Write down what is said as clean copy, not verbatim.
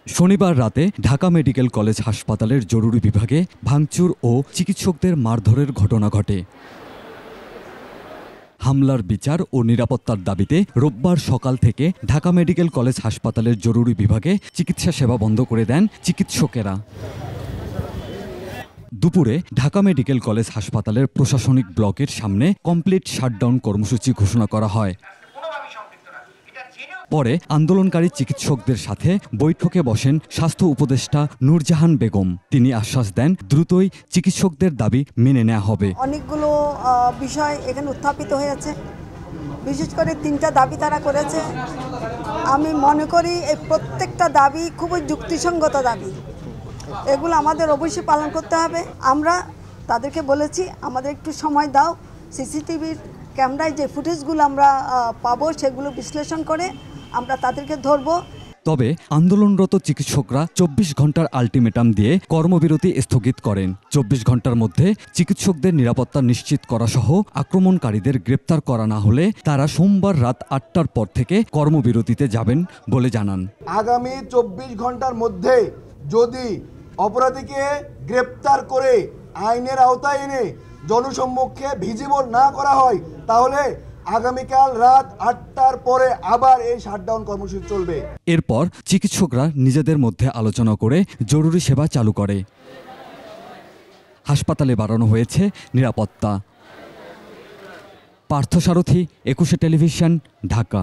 শনিবার রাতে Dhaka medical college হাসপাতালের জরুরি বিভাগে ভাঙচুর ও চিকিৎসকদের মারধরের ঘটনা ঘটে। হামলার বিচার ও নিরাপত্তার দাবিতে রোববার সকাল থেকে ঢাকা মেডিকেল কলেজ হাসপাতালের জরুরি বিভাগে চিকিৎসা সেবা বন্ধ করে দেন চিকিৎসকেরা। দুপুরে ঢাকা মেডিকেল কলেজ হাসপাতালের প্রশাসনিক ব্লকের সামনে কমপ্লিট শাটডাউন কর্মসূচি ঘোষণা করা হয়। পরে আন্দোলনকারী চিকিৎসকদের সাথে বৈঠকে বসেন স্বাস্থ্য উপদেষ্টা নূরজাহান বেগম। তিনি আশ্বাস দেন, দ্রুতই চিকিৎসকদের দাবি মেনে নেওয়া হবে। অনেকগুলো বিষয় এখানে উত্থাপিত হয়েছে, বিশেষ করে 3টা দাবি তারা করেছে। আমি মনে করি এই প্রত্যেকটা দাবি খুবই যুক্তিসঙ্গত দাবি, এগুলো আমাদের অবশ্যই পালন করতে হবে। আমরা তাদেরকে বলেছি আমাদের একটু সময় দাও, সিসিটিভির ক্যামেরায় যে ফুটেজগুলো আমরা পাবো সেগুলো বিশ্লেষণ করে আমরা তাদেরকে ধরবো। তবে আন্দোলনরত চিকিৎসকরা 24 ঘন্টার আলটিমেটাম দিয়ে কর্মবিরতি স্থগিত করেন। 24 ঘন্টার মধ্যে চিকিৎসকদের নিরাপত্তা নিশ্চিত করা সহ আক্রমণকারীদের গ্রেপ্তার করা না হলে তারা সোমবার রাত 8টার পর থেকে কর্মবিরতিতে যাবেন বলে জানান। আগামী 24 ঘন্টার মধ্যে যদি অপরাধীকে গ্রেপ্তার করে আইনের আওতায় এনে জনসম্মুখে ভিজিবল না করা হয় তাহলে আগামীকাল রাত 8টার পরে আবার এই শাটডাউন কর্মসূচি চলবে। এরপর চিকিৎসকরা নিজেদের মধ্যে আলোচনা করে জরুরি সেবা চালু করে। হাসপাতালে বাড়ানো হয়েছে নিরাপত্তা। পার্থসারথী, 21 টেলিভিশন, ঢাকা।